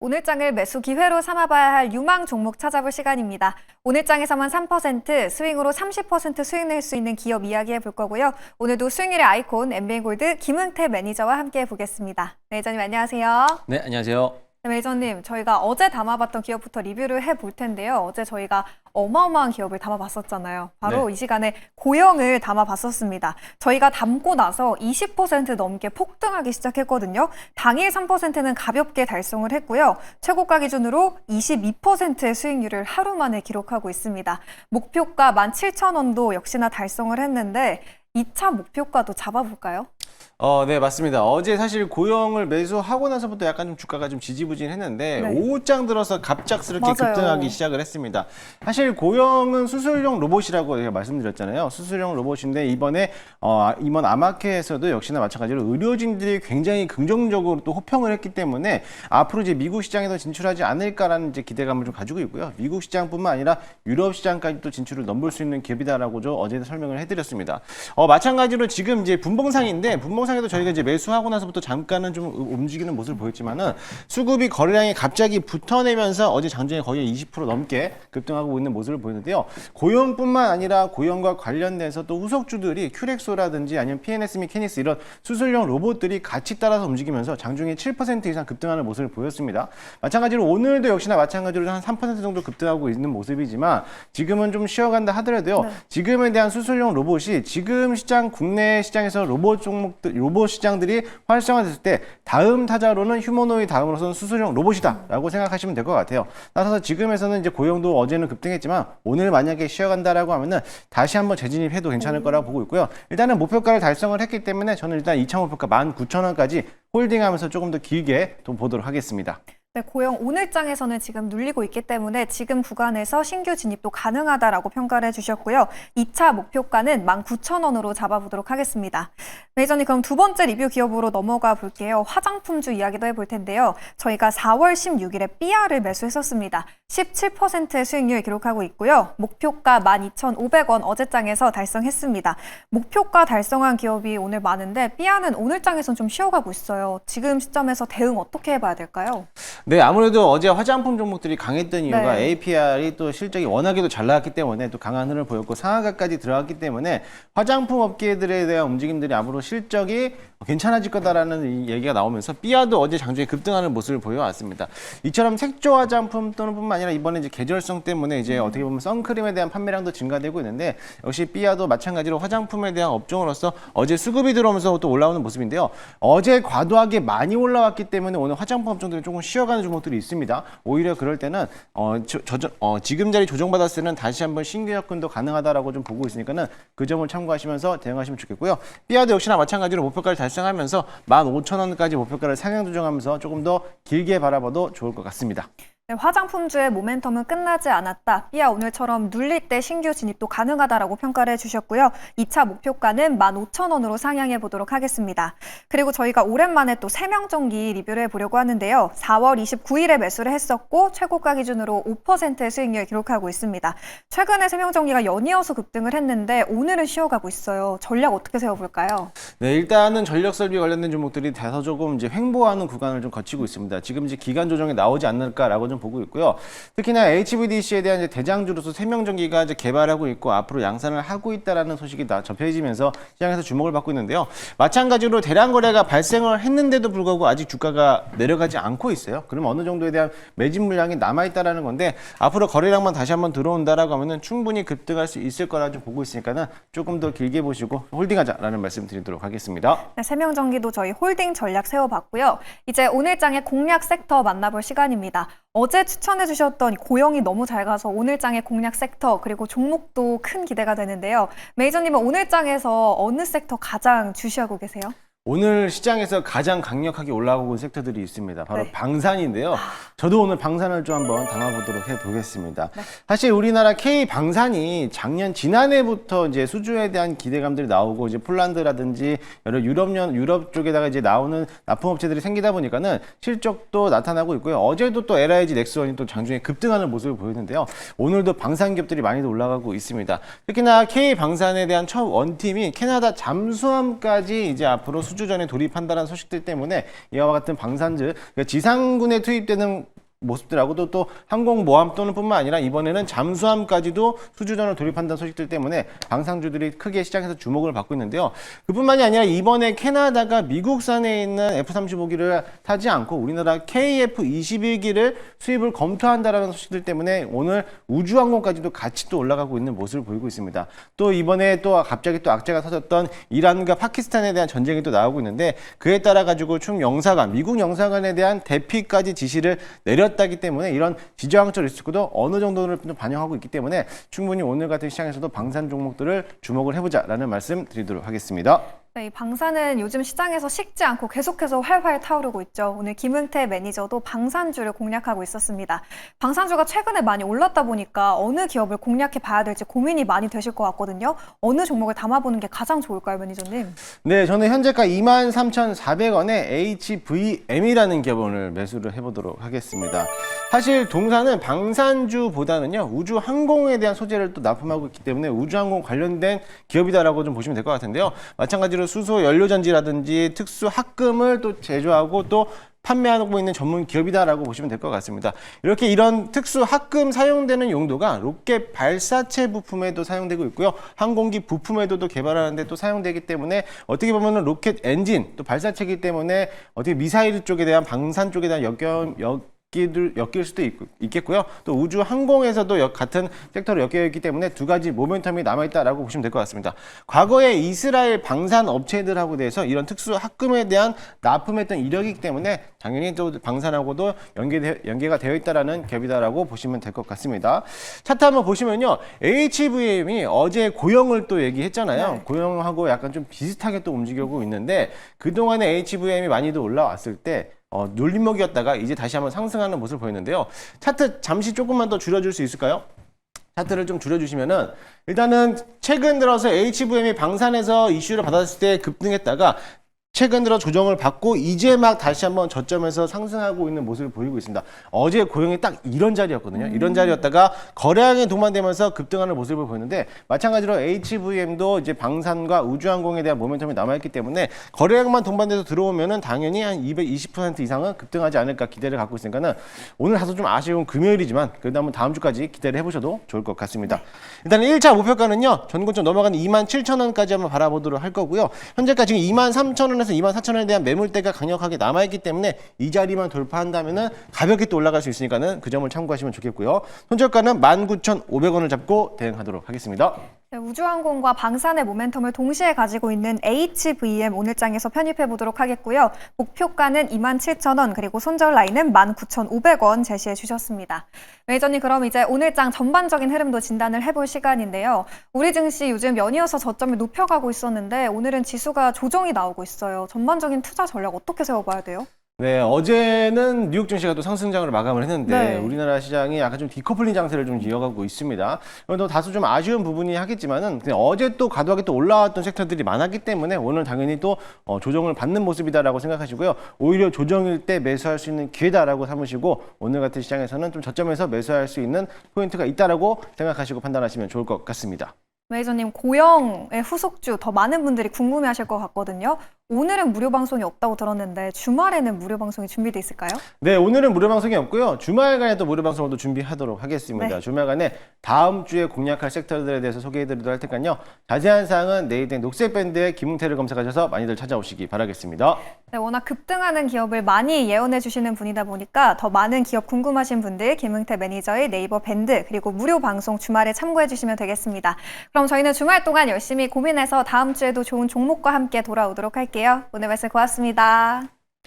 오늘 장을 매수 기회로 삼아봐야 할 유망 종목 찾아볼 시간입니다. 오늘 장에서만 3%, 스윙으로 30% 수익 낼 수 있는 기업 이야기해 볼 거고요. 오늘도 수익률의 아이콘 MBN골드 김흥태 매니저와 함께 보겠습니다. 매니저님 안녕하세요. 네, 안녕하세요. 네, 매니저님, 저희가 어제 담아봤던 기업부터 리뷰를 해볼 텐데요. 어제 저희가 어마어마한 기업을 담아봤었잖아요. 바로 네. 이 시간에 고영을 담아봤었습니다. 저희가 담고 나서 20% 넘게 폭등하기 시작했거든요. 당일 3%는 가볍게 달성을 했고요. 최고가 기준으로 22%의 수익률을 하루 만에 기록하고 있습니다. 목표가 17,000원도 역시나 달성을 했는데 2차 목표가도 잡아볼까요? 네, 맞습니다. 어제 사실 고영을 매수하고 나서부터 약간 좀 주가가 좀 지지부진했는데 네. 오후장 들어서 갑작스럽게 맞아요. 급등하기 시작을 했습니다. 사실 고영은 수술용 로봇이라고 제가 말씀드렸잖아요. 수술용 로봇인데 이번에 이번 아마케에서도 역시나 마찬가지로 의료진들이 굉장히 긍정적으로 또 호평을 했기 때문에 앞으로 이제 미국 시장에서 진출하지 않을까라는 이제 기대감을 좀 가지고 있고요. 미국 시장뿐만 아니라 유럽 시장까지 또 진출을 넘볼 수 있는 기업이다라고 어제 설명을 해드렸습니다. 마찬가지로 지금 이제 분봉상인데 분봉상에도 저희가 이제 매수하고 나서부터 잠깐은 좀 움직이는 모습을 보였지만은 수급이 거래량이 갑자기 붙어내면서 어제 장중에 거의 20% 넘게 급등하고 있는 모습을 보이는데요. 고영뿐만 아니라 고영과 관련돼서 또 후속주들이 큐렉소라든지 아니면 PNS 및 케니스 이런 수술용 로봇들이 같이 따라서 움직이면서 장중에 7% 이상 급등하는 모습을 보였습니다. 마찬가지로 오늘도 역시나 마찬가지로 한 3% 정도 급등하고 있는 모습이지만 지금은 좀 쉬어간다 하더라도요. 지금에 대한 수술용 로봇이 지금 시장 국내 시장에서 로봇 시장들이 활성화됐을 때 다음 타자로는 휴머노이 다음으로서는 수술용 로봇이다라고 생각하시면 될 것 같아요. 따라서 지금에서는 이제 고영도 어제는 급등했지만 오늘 만약에 쉬어간다라고 하면은 다시 한번 재진입해도 괜찮을 거라고 보고 있고요. 일단은 목표가를 달성을 했기 때문에 저는 일단 2차 목표가 19,000원까지 홀딩하면서 조금 더 길게 또 보도록 하겠습니다. 네, 고영 오늘 장에서는 지금 눌리고 있기 때문에 지금 구간에서 신규 진입도 가능하다라고 평가를 해주셨고요. 2차 목표가는 19,000원으로 잡아보도록 하겠습니다. 매니저님, 그럼 두 번째 리뷰 기업으로 넘어가 볼게요. 화장품주 이야기도 해볼 텐데요. 저희가 4월 16일에 삐아를 매수했었습니다. 17%의 수익률 기록하고 있고요. 목표가 12,500원 어제 장에서 달성했습니다. 목표가 달성한 기업이 오늘 많은데 삐아는 오늘 장에서는 좀 쉬어가고 있어요. 지금 시점에서 대응 어떻게 해봐야 될까요? 네, 아무래도 어제 화장품 종목들이 강했던 이유가 네. APR이 또 실적이 워낙에도 잘 나왔기 때문에 또 강한 흐름을 보였고 상한가까지 들어갔기 때문에 화장품 업계들에 대한 움직임들이 앞으로 실적이 괜찮아질 거다라는 이 얘기가 나오면서 삐아도 어제 장중에 급등하는 모습을 보여왔습니다. 이처럼 색조 화장품 또는 뿐만 아니라 이번에 이제 계절성 때문에 이제 어떻게 보면 선크림에 대한 판매량도 증가되고 있는데 역시 삐아도 마찬가지로 화장품에 대한 업종으로서 어제 수급이 들어오면서 또 올라오는 모습인데요. 어제 과도하게 많이 올라왔기 때문에 오늘 화장품 업종들이 조금 쉬어가는 종목들이 있습니다. 오히려 그럴 때는 지금 자리 조정받았을 때는 다시 한번 신규 접근도 가능하다라고 좀 보고 있으니까는 그 점을 참고하시면서 대응하시면 좋겠고요. 삐아도 역시나 마찬가지로 목표가를 달성하면서 15,000원까지 목표가를 상향 조정하면서 조금 더 길게 바라봐도 좋을 것 같습니다. 네, 화장품주의 모멘텀은 끝나지 않았다. 삐아 오늘처럼 눌릴 때 신규 진입도 가능하다라고 평가를 해주셨고요. 2차 목표가는 15,000원으로 상향해 보도록 하겠습니다. 그리고 저희가 오랜만에 또 세명전기 리뷰를 해보려고 하는데요. 4월 29일에 매수를 했었고 최고가 기준으로 5%의 수익률을 기록하고 있습니다. 최근에 세명전기가 연이어서 급등을 했는데 오늘은 쉬어가고 있어요. 전략 어떻게 세워볼까요? 네, 일단은 전력 설비 관련된 종목들이 다소 조금 이제 횡보하는 구간을 좀 거치고 있습니다. 지금 이제 기간 조정이 나오지 않을까라고 좀 보고 있고요. 특히나 HVDC에 대한 이제 대장주로서 세명전기가 이제 개발하고 있고 앞으로 양산을 하고 있다라는 소식이 접해지면서 시장에서 주목을 받고 있는데요. 마찬가지로 대량 거래가 발생을 했는데도 불구하고 아직 주가가 내려가지 않고 있어요. 그럼 어느 정도에 대한 매집 물량이 남아 있다라는 건데 앞으로 거래량만 다시 한번 들어온다라고 하면은 충분히 급등할 수 있을 거라 좀 보고 있으니까는 조금 더 길게 보시고 홀딩하자라는 말씀 드리도록 하겠습니다. 네, 세명전기도 저희 홀딩 전략 세워봤고요. 이제 오늘 장의 공략 섹터 만나볼 시간입니다. 어제 추천해 주셨던 고영이 너무 잘 가서 오늘 장의 공략 섹터 그리고 종목도 큰 기대가 되는데요. 메이저님은 오늘 장에서 어느 섹터 가장 주시하고 계세요? 오늘 시장에서 가장 강력하게 올라오고 있는 섹터들이 있습니다. 바로 네. 방산인데요. 저도 오늘 방산을 좀 한번 담아보도록 해보겠습니다. 사실 우리나라 K방산이 지난해부터 이제 수주에 대한 기대감들이 나오고 이제 폴란드라든지 여러 유럽 쪽에다가 이제 나오는 납품업체들이 생기다 보니까는 실적도 나타나고 있고요. 어제도 또 LIG 넥스원이 또 장중에 급등하는 모습을 보였는데요. 오늘도 방산 기업들이 많이 올라가고 있습니다. 특히나 K방산에 대한 첫 원팀이 캐나다 잠수함까지 이제 앞으로 수주전에 돌입한다는 소식들 때문에 이와 같은 방산주, 그러니까 지상군에 투입되는 모습들하고도 또 항공모함 또는 뿐만 아니라 이번에는 잠수함까지도 수주전을 돌입한다는 소식들 때문에 방산주들이 크게 시장에서 주목을 받고 있는데요. 그뿐만이 아니라 이번에 캐나다가 미국산에 있는 F-35기를 타지 않고 우리나라 KF-21기를 수입을 검토한다라는 소식들 때문에 오늘 우주항공까지도 같이 또 올라가고 있는 모습을 보이고 있습니다. 또 이번에 또 갑자기 또 악재가 터졌던 이란과 파키스탄에 대한 전쟁이 또 나오고 있는데 그에 따라 가지고 총영사관, 미국 영사관에 대한 대피까지 지시를 내렸다기 때문에 이런 지정학적 리스크도 어느 정도를 좀 반영하고 있기 때문에 충분히 오늘 같은 시장에서도 방산 종목들을 주목을 해보자라는 말씀 드리도록 하겠습니다. 네, 이 방산은 요즘 시장에서 식지 않고 계속해서 활활 타오르고 있죠. 오늘 김은태 매니저도 방산주를 공략하고 있었습니다. 방산주가 최근에 많이 올랐다 보니까 어느 기업을 공략해 봐야 될지 고민이 많이 되실 것 같거든요. 어느 종목을 담아보는 게 가장 좋을까요, 매니저님? 네, 저는 현재가 23,400원에 HVM이라는 기업을 오늘 매수를 해보도록 하겠습니다. 사실 동사는 방산주보다는요, 우주항공에 대한 소재를 또 납품하고 있기 때문에 우주항공 관련된 기업이다라고 좀 보시면 될 것 같은데요. 마찬가지로 수소 연료전지라든지 특수 합금을 또 제조하고 또 판매하고 있는 전문 기업이다라고 보시면 될 것 같습니다. 이렇게 이런 특수 합금 사용되는 용도가 로켓 발사체 부품에도 사용되고 있고요. 항공기 부품에도 또 개발하는데 또 사용되기 때문에 어떻게 보면은 로켓 엔진 또 발사체이기 때문에 어떻게 미사일 쪽에 대한 방산 쪽에 대한 엮일 수도 있겠고요. 또 우주 항공에서도 같은 섹터로 엮여 있기 때문에 두 가지 모멘텀이 남아있다라고 보시면 될 것 같습니다. 과거에 이스라엘 방산 업체들하고 대해서 이런 특수 합금에 대한 납품했던 이력이기 때문에 당연히 또 방산하고도 연계가 되어 있다라는 기업이다라고 보시면 될 것 같습니다. 차트 한번 보시면요. HVM이 어제 고영을 또 얘기했잖아요. 네. 고영하고 약간 좀 비슷하게 또 움직이고 있는데 그동안에 HVM이 많이도 올라왔을 때 눌림목이었다가 이제 다시 한번 상승하는 모습을 보였는데요. 차트 잠시 조금만 더 줄여줄 수 있을까요? 차트를 좀 줄여주시면은 일단은 최근 들어서 HVM이 방산에서 이슈를 받았을 때 급등했다가 최근 들어 조정을 받고 이제 막 다시 한번 저점에서 상승하고 있는 모습을 보이고 있습니다. 어제 고용이 딱 이런 자리였거든요. 이런 자리였다가 거래량이 동반되면서 급등하는 모습을 보였는데 마찬가지로 HVM도 이제 방산과 우주항공에 대한 모멘텀이 남아있기 때문에 거래량만 동반돼서 들어오면은 당연히 한 220% 이상은 급등하지 않을까 기대를 갖고 있으니까는 오늘 다소 좀 아쉬운 금요일이지만 그래도 한번 다음 주까지 기대를 해보셔도 좋을 것 같습니다. 일단 1차 목표가는요. 전고점 넘어가는 27,000원까지 한번 바라보도록 할 거고요. 현재까지 지금 23,000원에서 24,000원에 대한 매물대가 강력하게 남아있기 때문에 이 자리만 돌파한다면은 가볍게 또 올라갈 수 있으니까는 그 점을 참고하시면 좋겠고요. 손절가는 19,500원을 잡고 대응하도록 하겠습니다. 네, 우주항공과 방산의 모멘텀을 동시에 가지고 있는 HVM 오늘장에서 편입해 보도록 하겠고요. 목표가는 27,000원 그리고 손절 라인은 19,500원 제시해 주셨습니다. 매니저님 그럼 이제 오늘장 전반적인 흐름도 진단을 해볼 시간인데요. 우리 증시 요즘 연이어서 저점을 높여가고 있었는데 오늘은 지수가 조정이 나오고 있어요. 전반적인 투자 전략 어떻게 세워봐야 돼요? 네, 어제는 뉴욕 증시가 또 상승장으로 마감을 했는데 네. 우리나라 시장이 약간 좀 디커플링 장세를 좀 이어가고 있습니다. 또 다소 좀 아쉬운 부분이 하겠지만은 그냥 어제 또 과도하게 또 올라왔던 섹터들이 많았기 때문에 오늘 당연히 또 조정을 받는 모습이다라고 생각하시고요. 오히려 조정일 때 매수할 수 있는 기회다라고 삼으시고 오늘 같은 시장에서는 좀 저점에서 매수할 수 있는 포인트가 있다라고 생각하시고 판단하시면 좋을 것 같습니다. 매니저님 고영의 후속주 더 많은 분들이 궁금해하실 것 같거든요. 오늘은 무료 방송이 없다고 들었는데 주말에는 무료 방송이 준비돼 있을까요? 네, 오늘은 무료 방송이 없고요. 주말간에 또 무료 방송을 또 준비하도록 하겠습니다. 네. 주말간에 다음 주에 공략할 섹터들에 대해서 소개해드리도록 할 테니까요. 자세한 사항은 네이땡 녹색밴드의 김웅태를 검색하셔서 많이들 찾아오시기 바라겠습니다. 네, 워낙 급등하는 기업을 많이 예언해 주시는 분이다 보니까 더 많은 기업 궁금하신 분들 김웅태 매니저의 네이버 밴드 그리고 무료 방송 주말에 참고해 주시면 되겠습니다. 그럼 저희는 주말 동안 열심히 고민해서 다음 주에도 좋은 종목과 함께 돌아오도록 할게요. 오늘 말씀 고맙습니다.